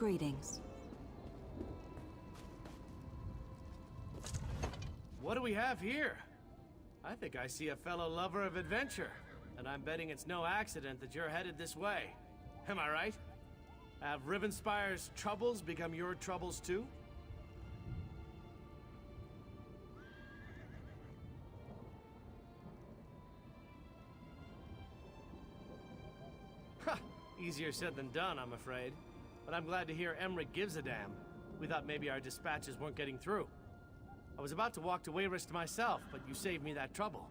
Greetings. What do we have here? I think I see a fellow lover of adventure, and I'm betting it's no accident that you're headed this way. Am I right? Have Rivenspire's troubles become your troubles too? Ha! Easier said than done, I'm afraid. But I'm glad to hear Emmerich gives a damn. We thought maybe our dispatches weren't getting through. I was about to walk to Wayrest myself, but you saved me that trouble.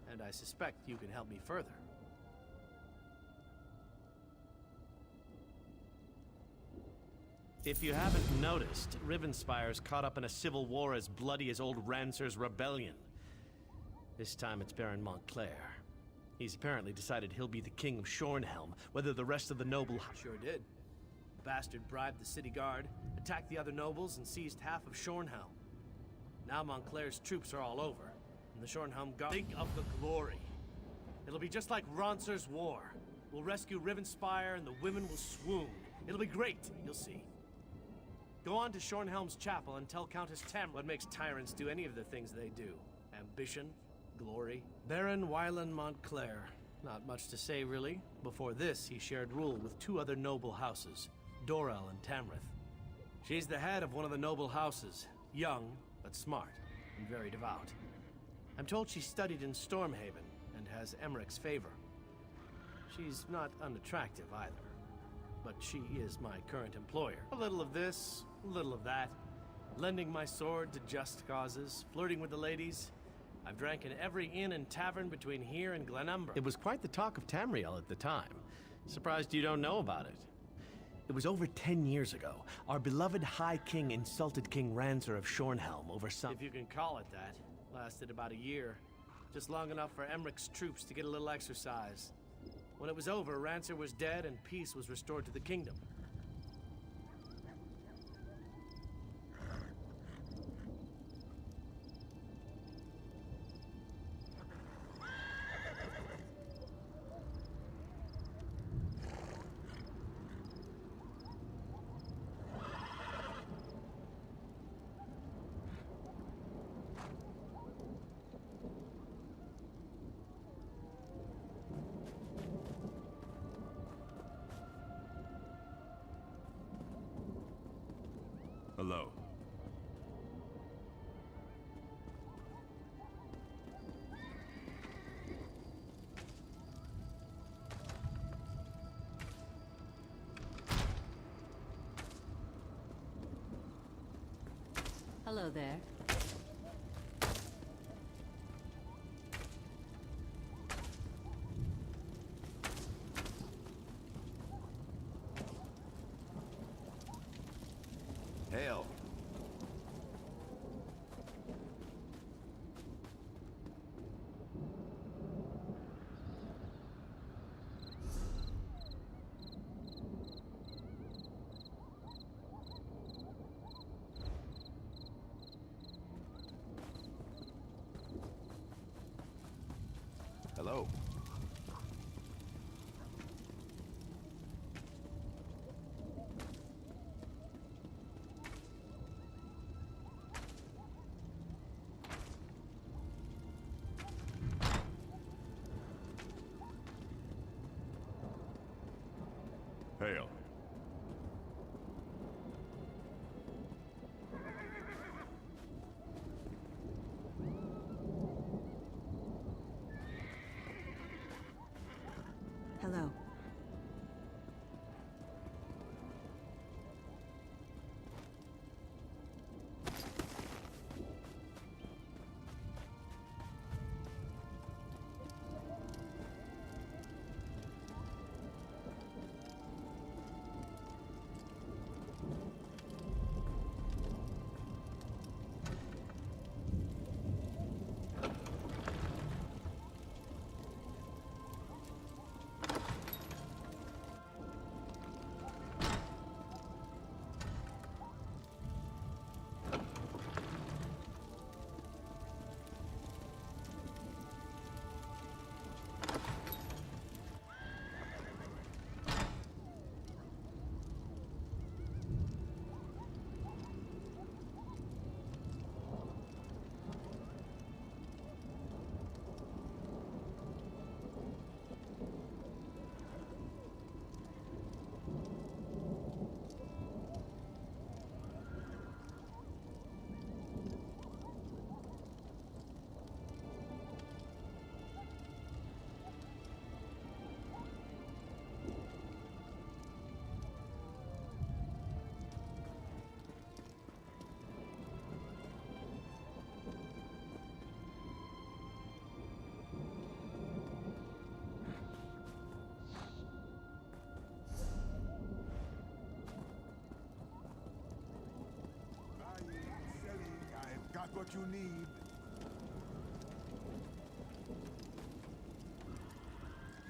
And I suspect you can help me further. If you haven't noticed, Rivenspire's caught up in a civil war as bloody as old Rancer's rebellion. This time it's Baron Montclair. He's apparently decided he'll be the king of Shornhelm, whether the rest of the noble... Sure did. The bastard bribed the city guard, attacked the other nobles, and seized half of Shornhelm. Now Montclair's troops are all over, and the Shornhelm guard... Think of the glory. It'll be just like Rancer's war. We'll rescue Rivenspire, and the women will swoon. It'll be great, you'll see. Go on to Shornhelm's chapel and tell Countess Tam what makes tyrants do any of the things they do. Ambition, glory. Baron Wylan Montclair. Not much to say, really. Before this, he shared rule with two other noble houses, Dorel and Tamrith. She's the head of one of the noble houses, young, but smart, and very devout. I'm told she studied in Stormhaven, and has Emmerich's favor. She's not unattractive, either. But she is my current employer. A little of this, a little of that. Lending my sword to just causes, flirting with the ladies. I've drank in every inn and tavern between here and Glenumber. It was quite the talk of Tamriel at the time. Surprised you don't know about it. It was over 10 years ago. Our beloved High King insulted King Rancer of Shornhelm over some... If you can call it that. Lasted about a year. Just long enough for Emmerich's troops to get a little exercise. When it was over, Rancer was dead and peace was restored to the kingdom. Hello. Hello there. Hail. Hello. Hail. Hello. what you need.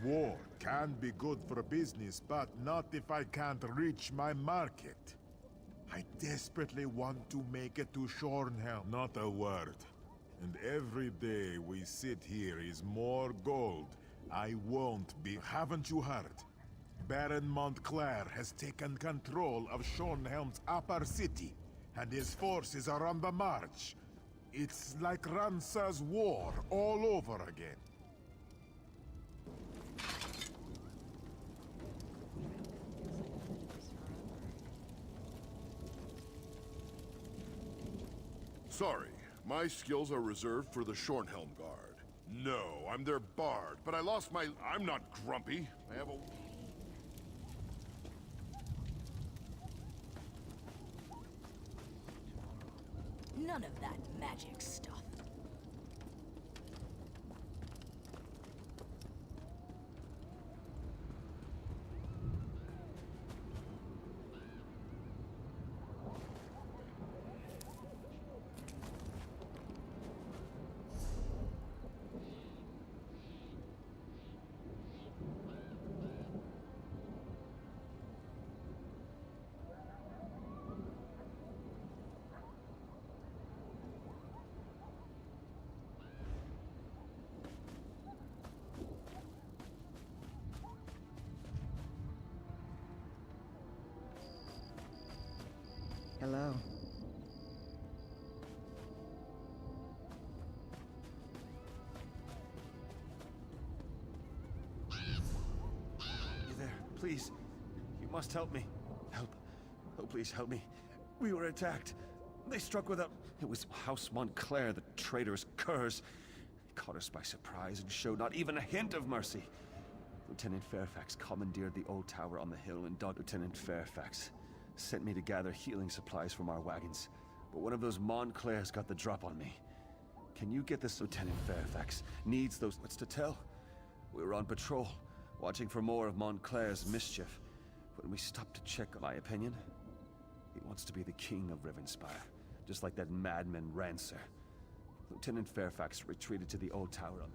War can be good for business, but not if I can't reach my market. I desperately want to make it to Shornhelm. Not a word. And every day we sit here is more gold. I won't be... Haven't you heard? Baron Montclair has taken control of Shornhelm's upper city, and his forces are on the march. It's like Ransa's war all over again. Sorry, my skills are reserved for the Shornhelm Guard. No, I'm their bard, but I lost my... I'm not grumpy. I have a... None of that magic stuff. Hello. You there? Please. You must help me. Help. Oh, please help me. We were attacked. They struck with a... It was House Montclair, the traitorous curs. They caught us by surprise and showed not even a hint of mercy. Lieutenant Fairfax commandeered the old tower on the hill and Lieutenant Fairfax sent me to gather healing supplies from our wagons. But one of those Montclairs got the drop on me. Can you get this? Lieutenant Fairfax needs those... What's to tell? We were on patrol, watching for more of Montclair's mischief. When we stopped to check, in my opinion, he wants to be the king of Rivenspire, just like that madman Rancer. Lieutenant Fairfax retreated to the old tower on...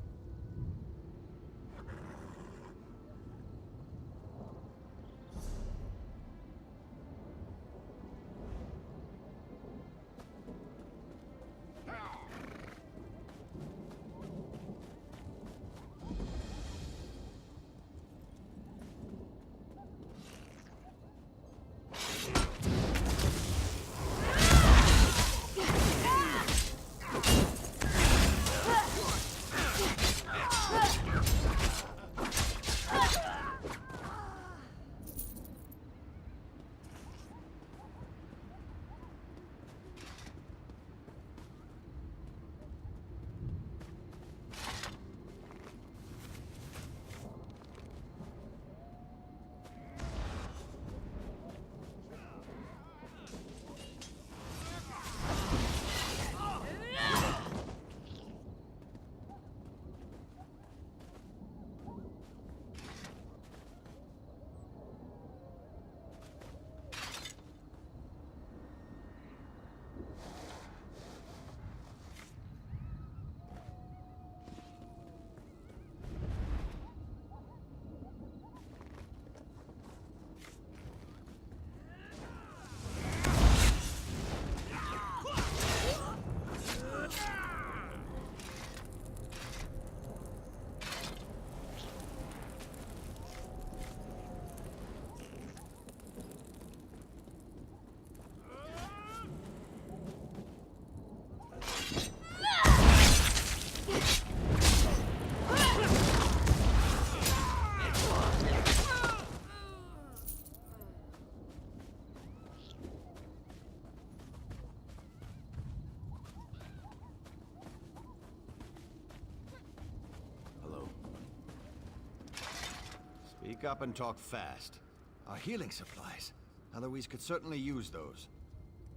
Speak up and talk fast. Our healing supplies. Eloise could certainly use those.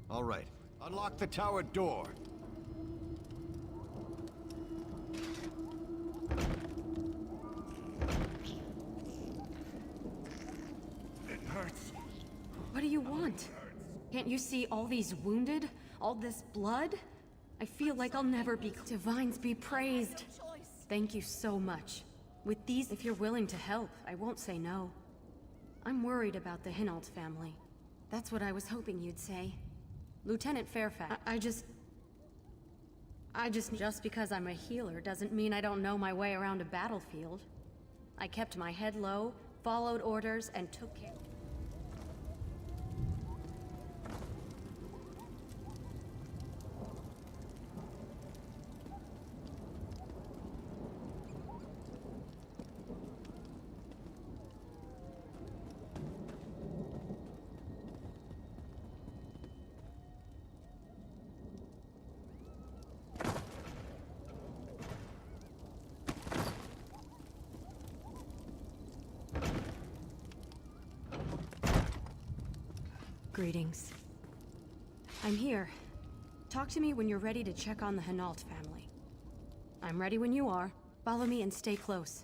All right. Unlock the tower door. It hurts. What do you want? Can't you see all these wounded? All this blood? I feel like I'll never be... Divines be praised. Thank you so much. With these, if you're willing to help, I won't say no. I'm worried about the Hinault family. That's what I was hoping you'd say. Lieutenant Fairfax, Just because I'm a healer doesn't mean I don't know my way around a battlefield. I kept my head low, followed orders, and took care. Greetings. I'm here. Talk to me when you're ready to check on the Hinault family. I'm ready when you are. Follow me and stay close.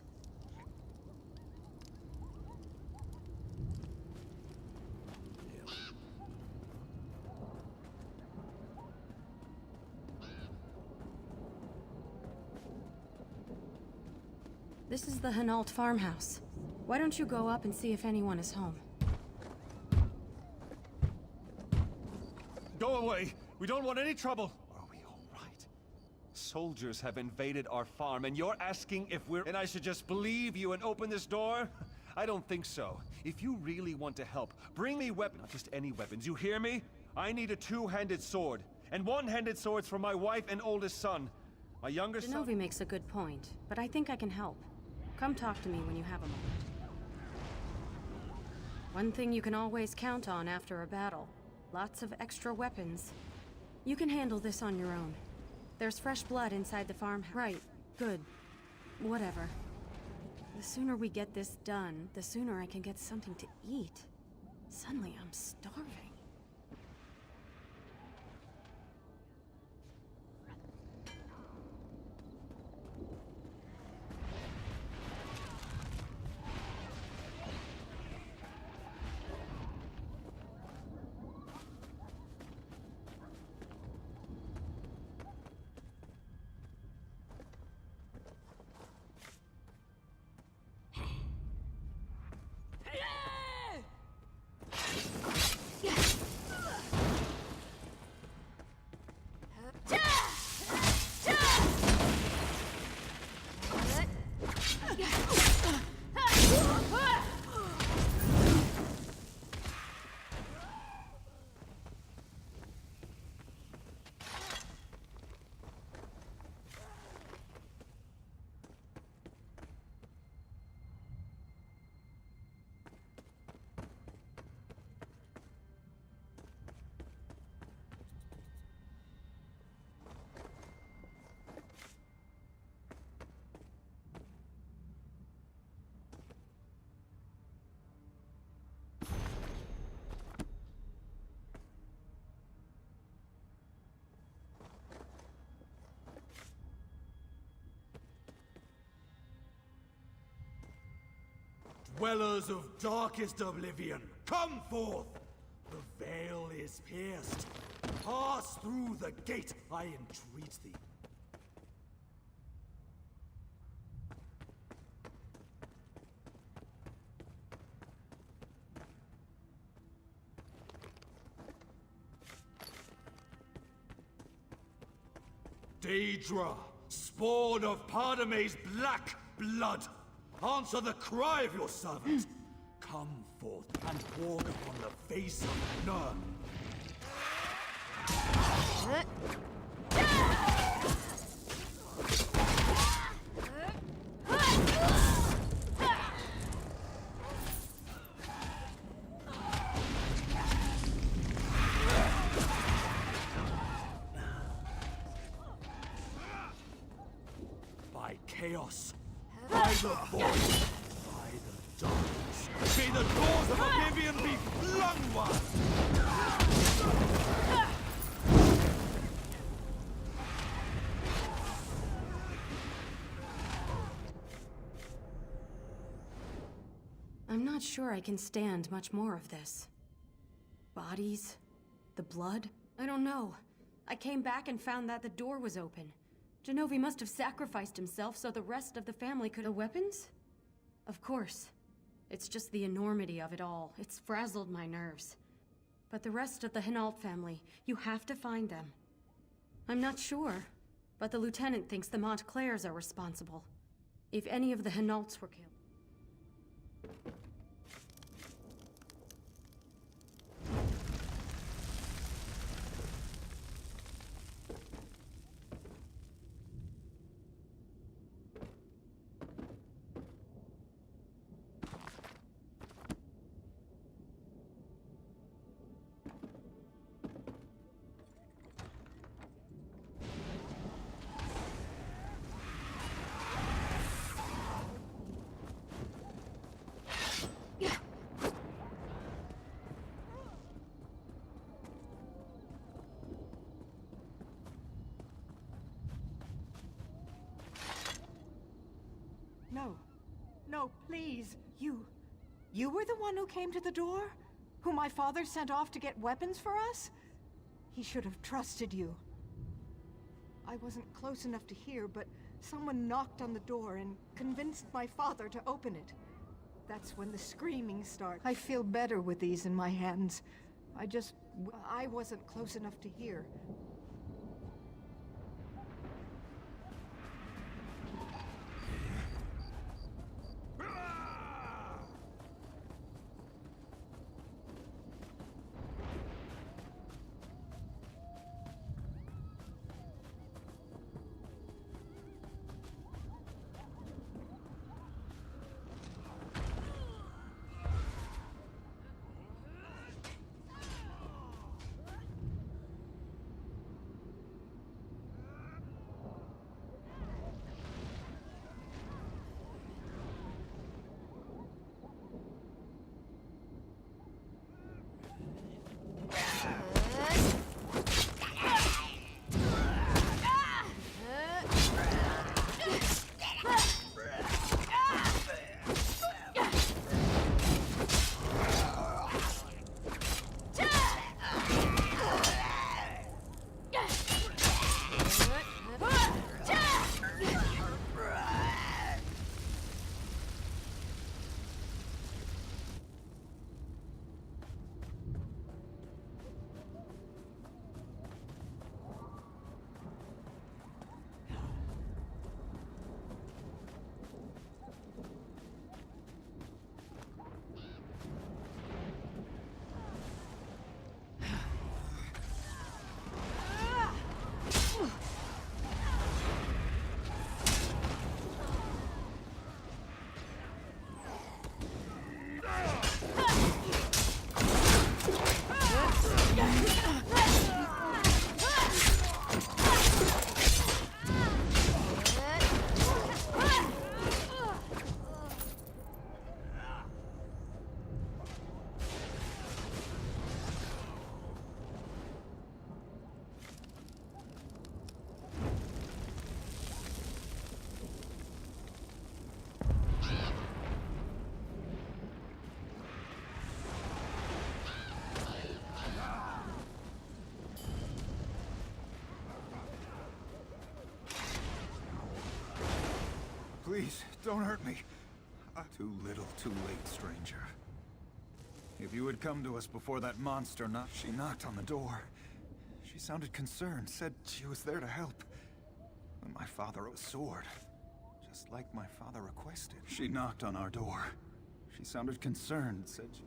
This is the Hinault farmhouse. Why don't you go up and see if anyone is home? Go away! We don't want any trouble! Are we all right? Soldiers have invaded our farm, and you're asking if we're... And I should just believe you and open this door? I don't think so. If you really want to help, bring me weapons. Not just any weapons, you hear me? I need a two-handed sword. And one-handed swords for my wife and oldest son. My younger son... Genovi makes a good point, but I think I can help. Come talk to me when you have a moment. One thing you can always count on after a battle. Lots of extra weapons. You can handle this on your own. There's fresh blood inside the farmhouse. Right. Good. Whatever. The sooner we get this done, the sooner I can get something to eat. Suddenly, I'm starving. Dwellers of darkest oblivion, come forth! The veil is pierced. Pass through the gate, I entreat thee. Daedra, spawn of Pardame's black blood! Answer the cry of your servant! Come forth and walk upon the face of none! By chaos, by the void, by the darkness, may the doors of oblivion be flung wide! I'm not sure I can stand much more of this. Bodies? The blood? I don't know. I came back and found that the door was open. Genovi must have sacrificed himself so the rest of the family could... The weapons? Of course. It's just the enormity of it all. It's frazzled my nerves. But the rest of the Hinault family, you have to find them. I'm not sure, but the lieutenant thinks the Montclairs are responsible. If any of the Hinaults were killed. No. No, please. You were the one who came to the door? Who my father sent off to get weapons for us? He should have trusted you. I wasn't close enough to hear, but someone knocked on the door and convinced my father to open it. That's when the screaming started. I feel better with these in my hands. I wasn't close enough to hear. Please, don't hurt me. Too little, too late, stranger. If you had come to us before that monster knocked... She knocked on the door. She sounded concerned, said she was there to help. When my father was a sword, just like my father requested. She knocked on our door. She sounded concerned, said she...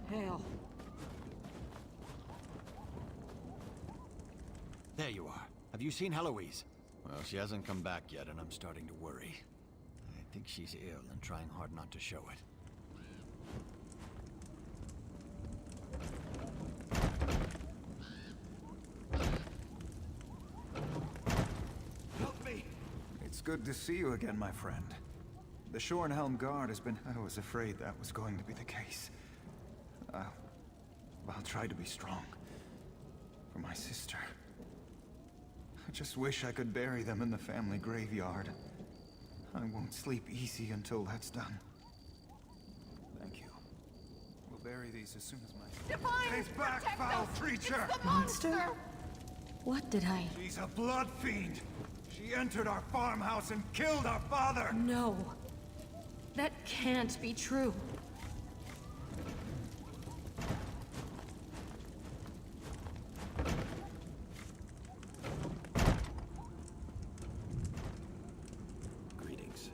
Hale. There you are. Have you seen Heloise? Well, she hasn't come back yet, and I'm starting to worry. I think she's ill and trying hard not to show it. Help me! It's good to see you again, my friend. The Shornhelm Guard has been... I was afraid that was going to be the case. I'll try to be strong. For my sister. just wish I could bury them in the family graveyard. I won't sleep easy until that's done. Thank you. We'll bury these as soon as my... Defiance, Stay back, protect foul us! creature! It's the monster! What did I... She's a blood fiend! She entered our farmhouse and killed our father! No. That can't be true. Greetings.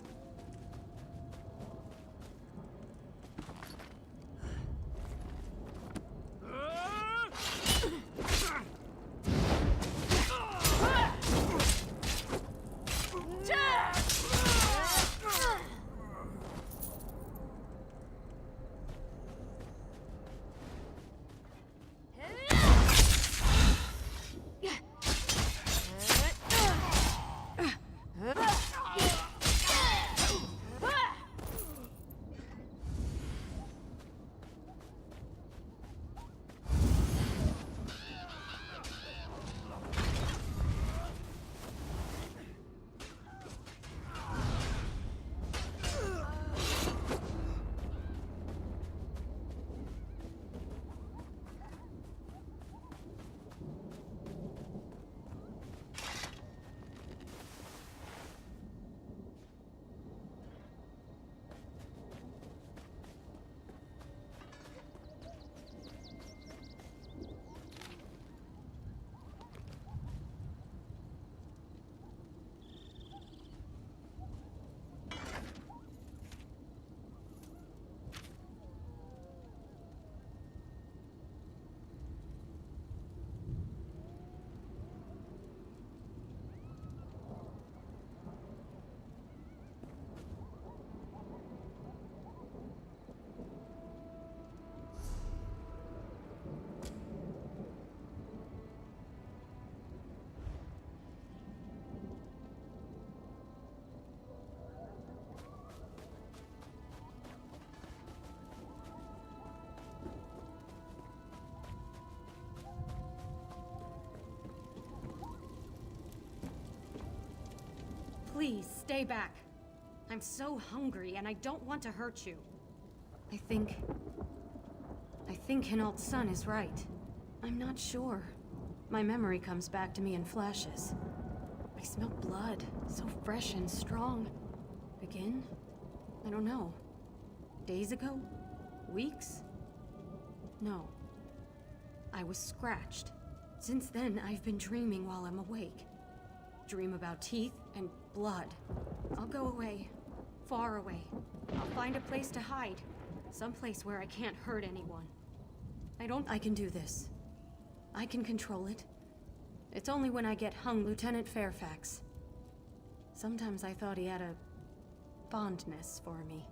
Please, stay back. I'm so hungry, and I don't want to hurt you. I think Hinault's son is right. I'm not sure. My memory comes back to me in flashes. I smell blood, so fresh and strong. Again? I don't know. Days ago? Weeks? No. I was scratched. Since then, I've been dreaming while I'm awake. Dream about teeth and blood. I'll go away. Far away. I'll find a place to hide. Someplace where I can't hurt anyone. I can do this. I can control it. It's only when I get hung, Lieutenant Fairfax. Sometimes I thought he had a fondness for me.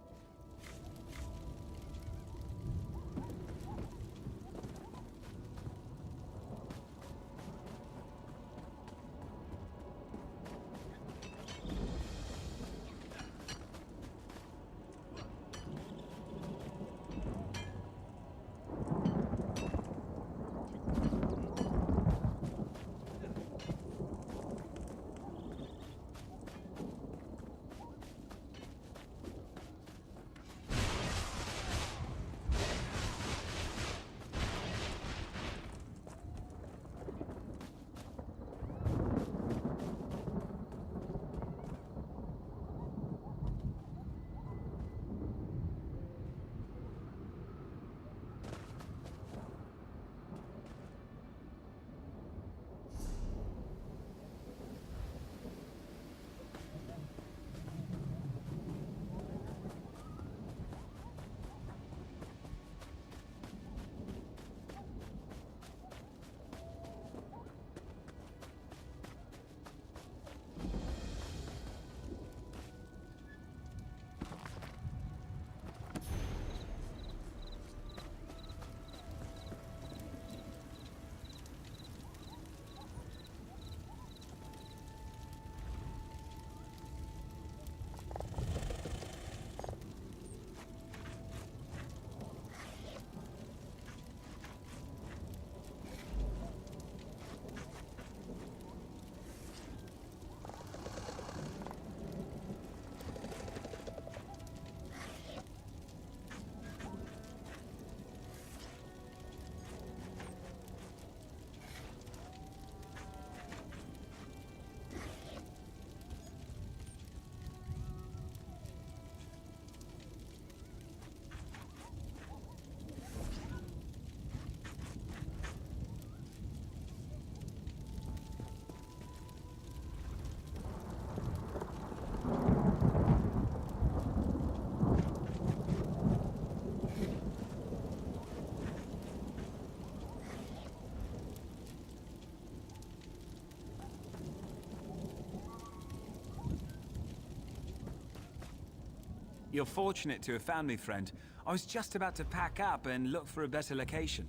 You're fortunate to have found me, friend. I was just about to pack up and look for a better location.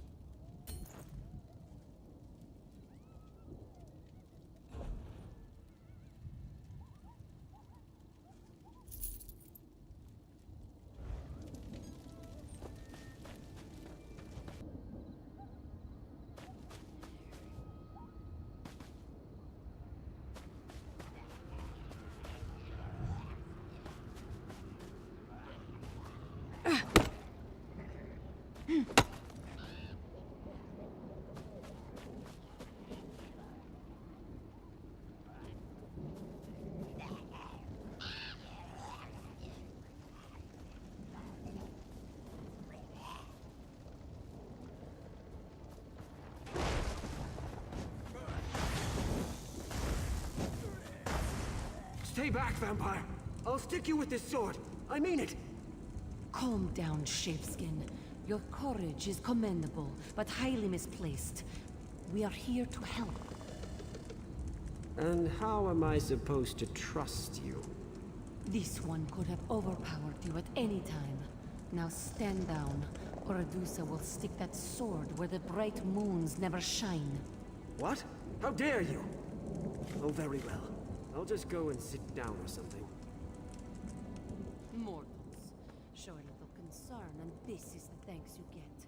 Stay back, vampire! I'll stick you with this sword. I mean it! Calm down, Shapeskin. Your courage is commendable, but highly misplaced. We are here to help. And how am I supposed to trust you? This one could have overpowered you at any time. Now stand down, or Adusa will stick that sword where the bright moons never shine. What? How dare you? Oh, very well. I'll just go and sit down or something. Mortals, show a little concern, and this is the thanks you get.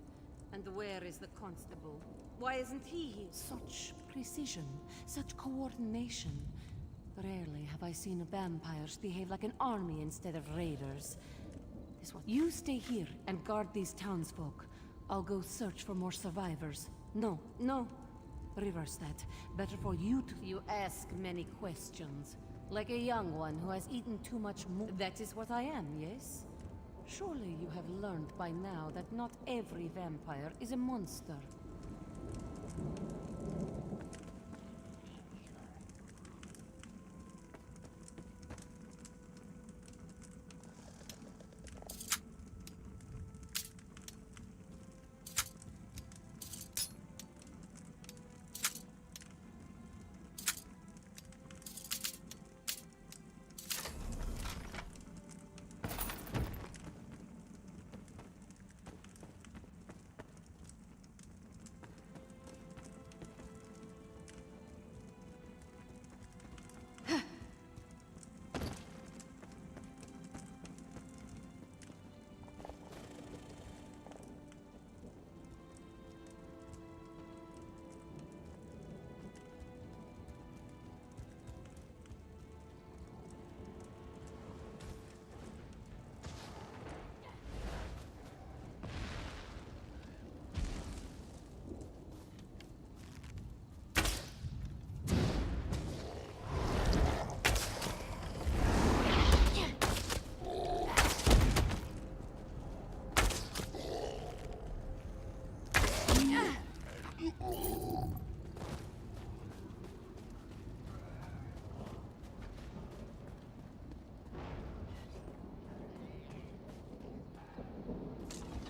And where is the constable? Why isn't he here? Such precision, such coordination. Rarely have I seen vampires behave like an army instead of raiders. This one. You stay here and guard these townsfolk. I'll go search for more survivors. No. Reverse that. Better for you to... You ask many questions. Like a young one who has eaten too much That is what I am, yes? Surely you have learned by now that not every vampire is a monster.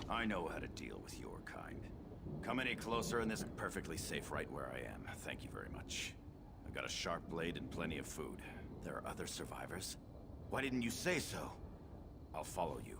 I know how to deal with your kind. Come any closer and this is perfectly safe right where I am. Thank you very much. I've got a sharp blade and plenty of food. There are other survivors? Why didn't you say so? I'll follow you.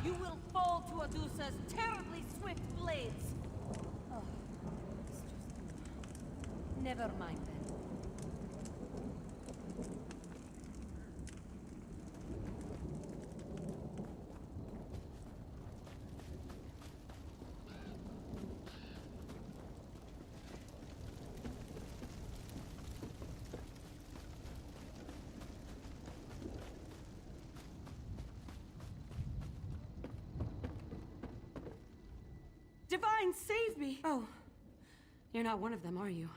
You will fall to Adusa's terribly swift blades! Oh, it's just... Never mind then. Divine, save me! Oh, you're not one of them, are you?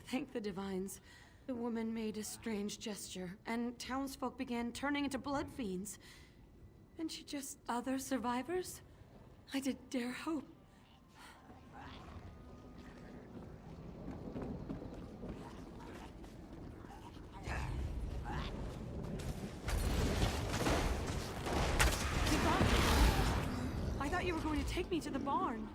Thank the Divines. The woman made a strange gesture, and townsfolk began turning into blood fiends. And she just... Other survivors? I did dare hope. to take me to the barn.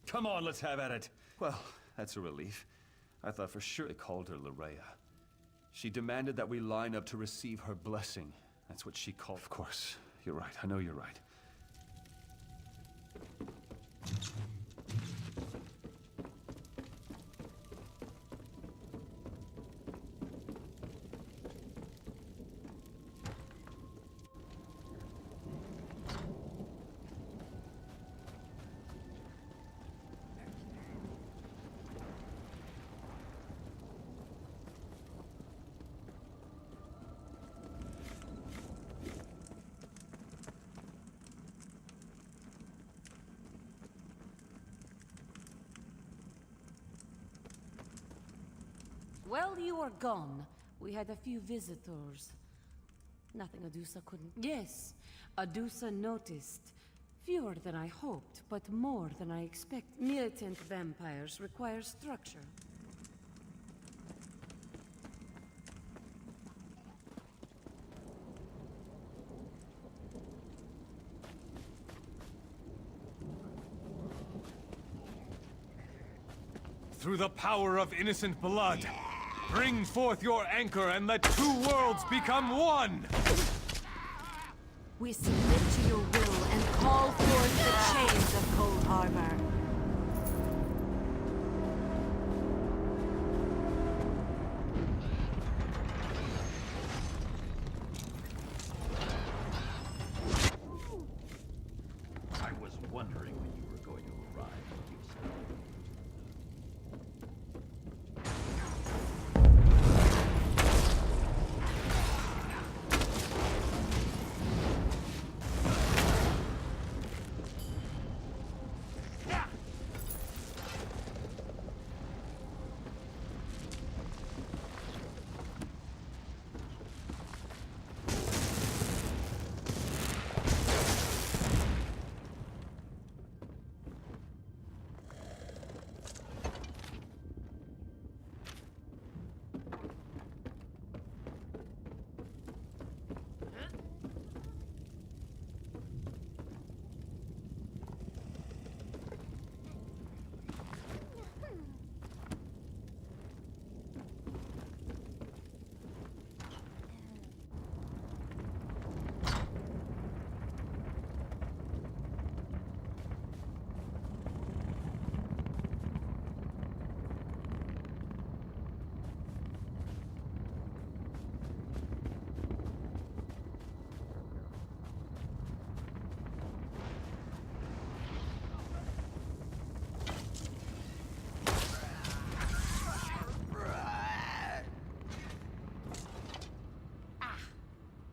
Come on, let's have at it. Well, that's a relief. I thought for sure they called her Larea. She demanded that we line up to receive her blessing. That's what she called. Of course. You're right. I know you're right. While you were gone, we had a few visitors. Nothing Adusa couldn't... Yes, Adusa noticed. Fewer than I hoped, but more than I expected. Militant vampires require structure. Through the power of innocent blood, bring forth your anchor and let two worlds become one! We submit to your will and call forth the chains of Cold Harbor. I was wondering when you were going to arrive, Medusa.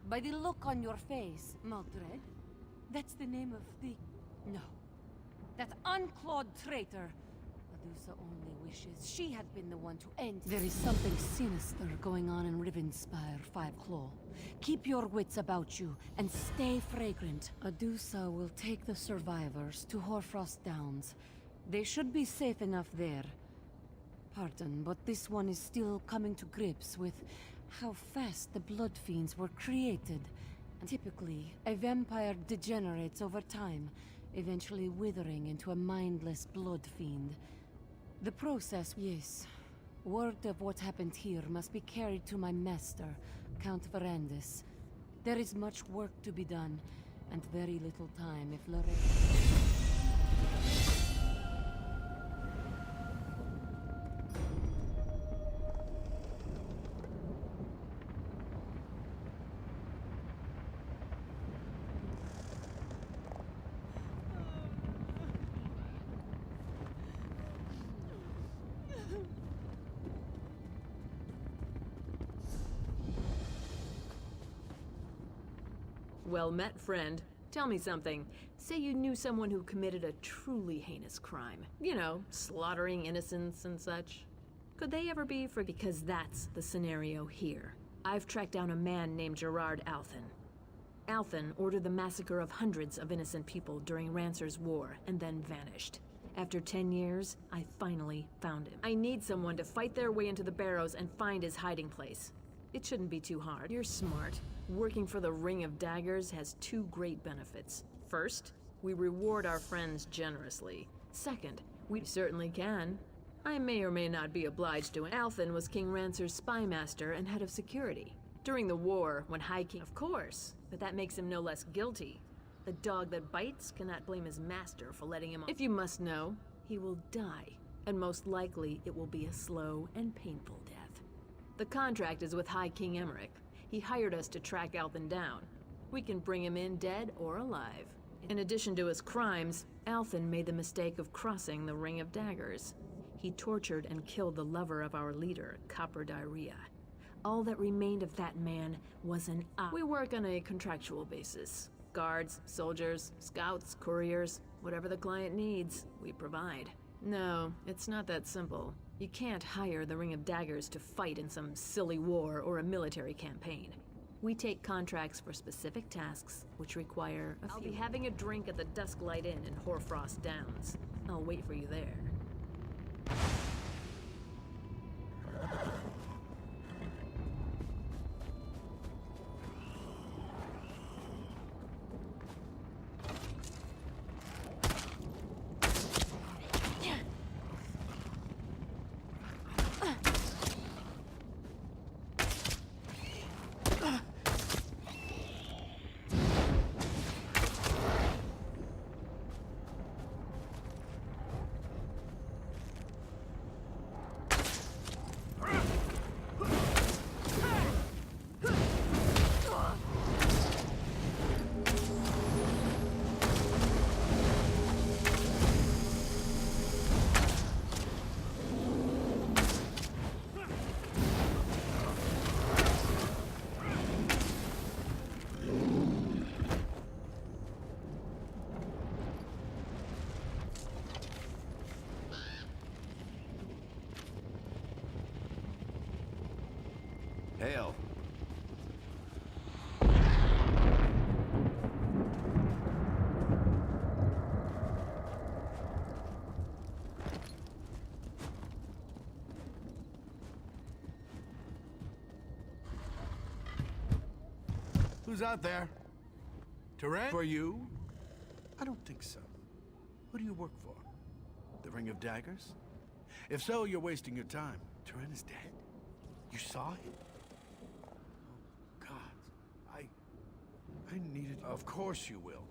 By the look on your face, Maldred, that's the name of the... No. That unclawed traitor. Medusa only wishes she had been the one to end. There is something sinister going on in Rivenspire, Five-Claw. Keep your wits about you, and stay fragrant. Medusa will take the survivors to Hoarfrost Downs. They should be safe enough there. Pardon, but this one is still coming to grips with how fast the Blood Fiends were created. And typically, a vampire degenerates over time, eventually withering into a mindless Blood Fiend. The process, yes. Word of what happened here must be carried to my master, Count Verandis. There is much work to be done, and very little time if Lorraine... Well met, friend. Tell me something. Say you knew someone who committed a truly heinous crime. You know, slaughtering innocents and such. Could they ever be for... Because that's the scenario here. I've tracked down a man named Gerard Althen. Althen ordered the massacre of hundreds of innocent people during Rancer's War and then vanished. After 10 years, I finally found him. I need someone to fight their way into the Barrows and find his hiding place. It shouldn't be too hard. You're smart. Working for the Ring of Daggers has two great benefits. First, we reward our friends generously. Second, we certainly can. I may or may not be obliged to. Althen was King Rancer's spy master and head of security. During the war, when High King... Of course, but that makes him no less guilty. The dog that bites cannot blame his master for letting him... If you must know, he will die. And most likely, it will be a slow and painful death. The contract is with High King Emmerich. He hired us to track Althen down. We can bring him in dead or alive. In addition to his crimes, Althen made the mistake of crossing the Ring of Daggers. He tortured and killed the lover of our leader, Copper Diarrhea. All that remained of that man was an eye. We work on a contractual basis. Guards, soldiers, scouts, couriers, whatever the client needs, we provide. No, it's not that simple. You can't hire the Ring of Daggers to fight in some silly war or a military campaign. We take contracts for specific tasks, which require a few... I'll be having a drink at the Dusklight Inn in Hoarfrost Downs. I'll wait for you there. Hail. Who's out there? Terrain? For you? I don't think so. Who do you work for? The Ring of Daggers? If so, you're wasting your time. Terrain is dead. You saw him? I needed... Of course you will.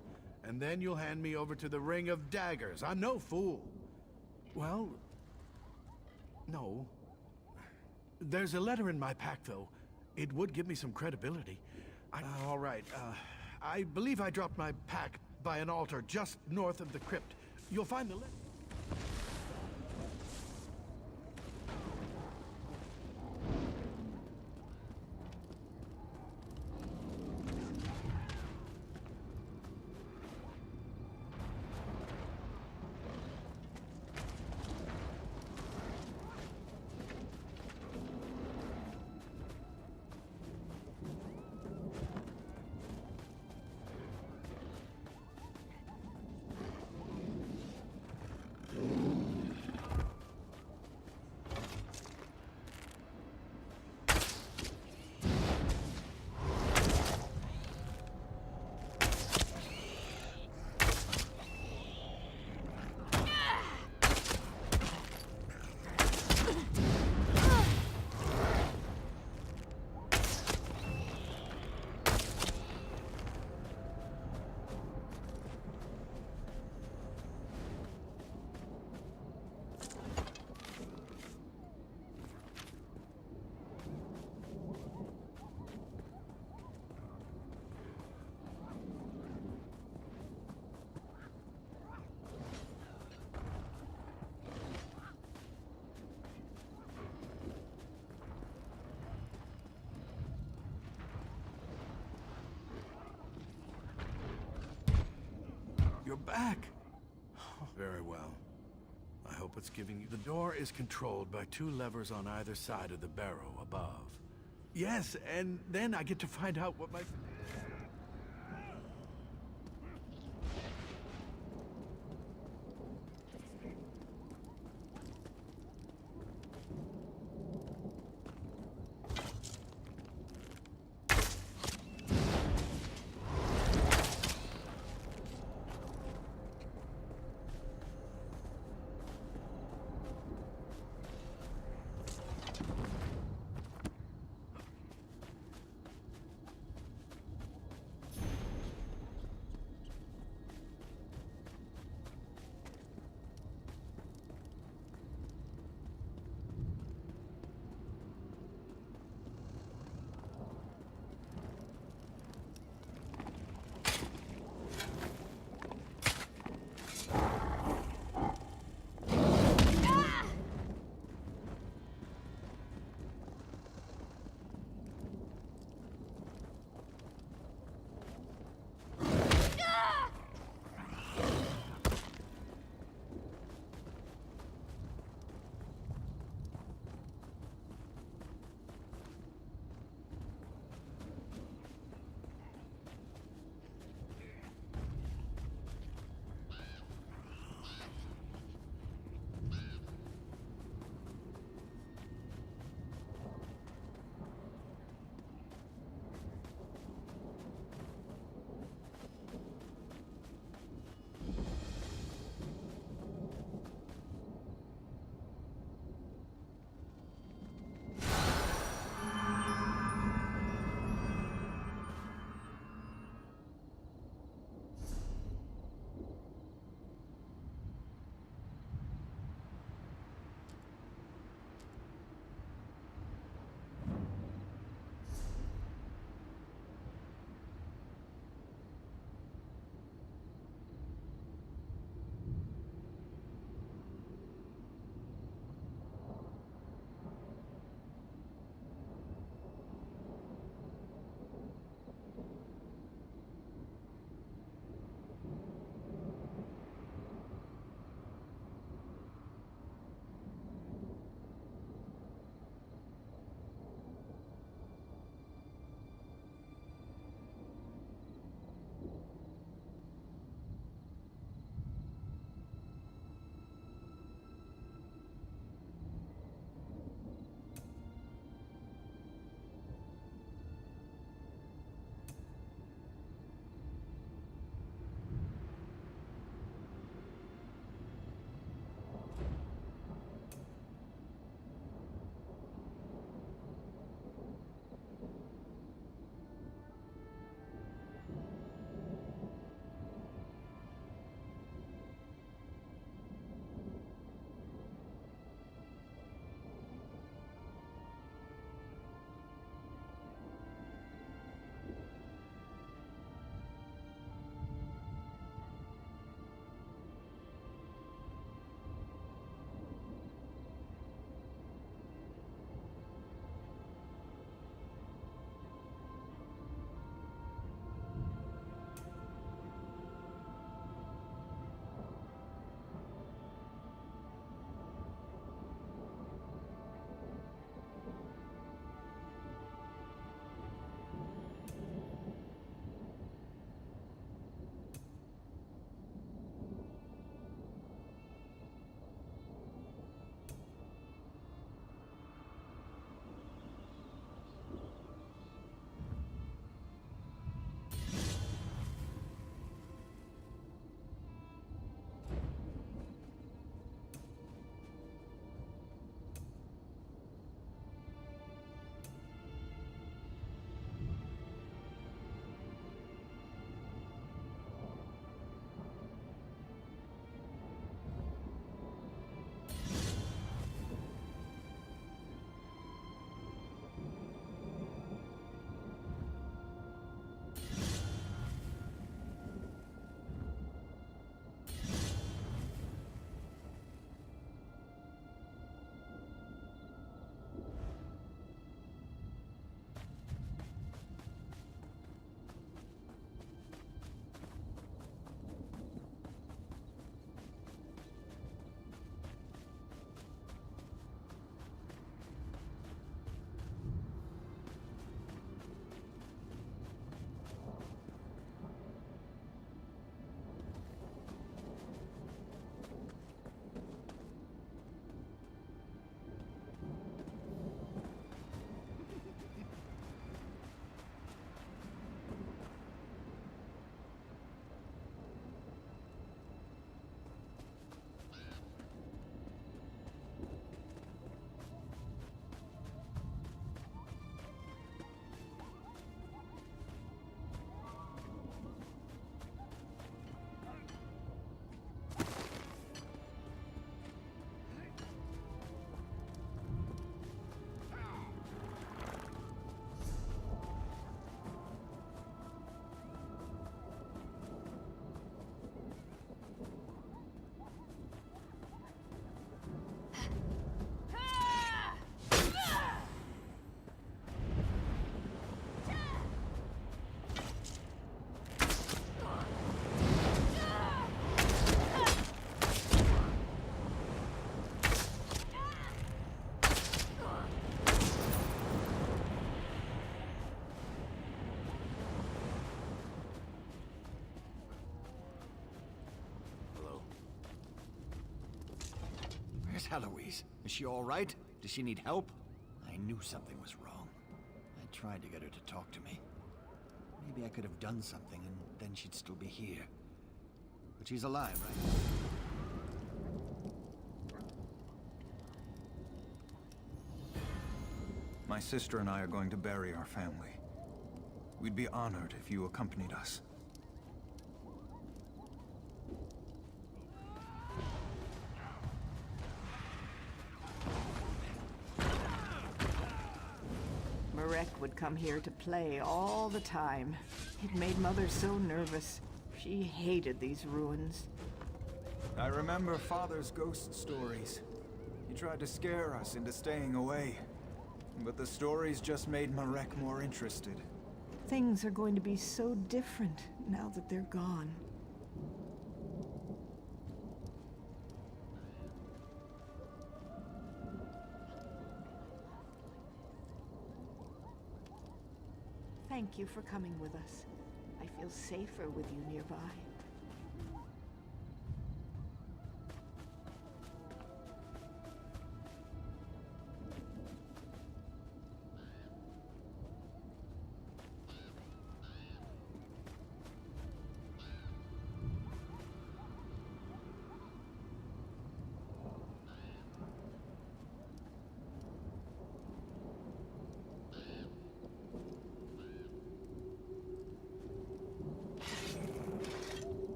And then you'll hand me over to the Ring of Daggers. I'm no fool. Well... no. There's a letter in my pack, though. It would give me some credibility. All right. I believe I dropped my pack by an altar just north of the crypt. You'll find the letter. back. Very well. I hope it's giving you... The door is controlled by 2 levers on either side of the barrow above. Yes, and then I get to find out what my... Eloise? Is she all right? Does she need help? I knew something was wrong. I tried to get her to talk to me. Maybe I could have done something, and then she'd still be here. But she's alive, right? My sister and I are going to bury our family. We'd be honored if you accompanied us. Marek would come here to play all the time. It made Mother so nervous. She hated these ruins. I remember Father's ghost stories. He tried to scare us into staying away. But the stories just made Marek more interested. Things are going to be so different now that they're gone. Thank you for coming with us. I feel safer with you nearby.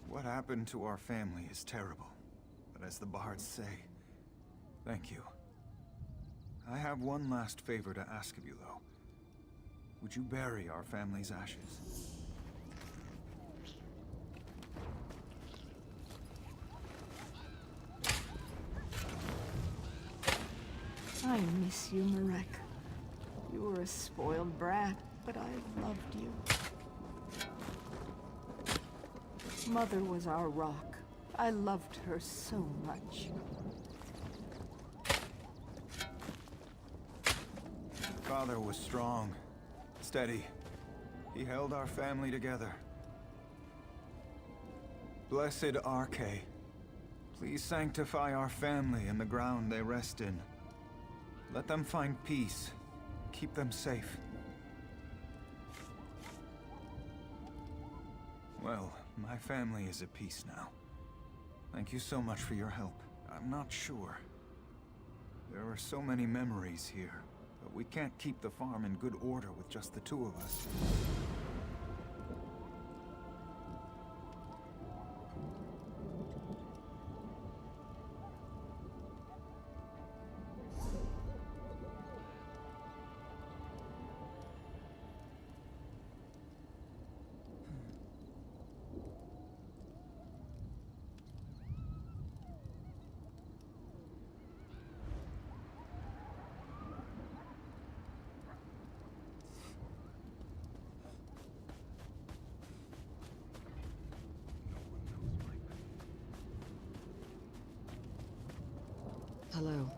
What happened to our family is terrible. But as the bards say, thank you. I have one last favor to ask of you, though. Would you bury our family's ashes? I miss you, Marek. You were a spoiled brat, but I loved you. Mother was our rock. I loved her so much. Father was strong, steady. He held our family together. Blessed Arche, please sanctify our family and the ground they rest in. Let them find peace. Keep them safe. Well, my family is at peace now. Thank you so much for your help. I'm not sure. There are so many memories here, but we can't keep the farm in good order with just the two of us. Hello.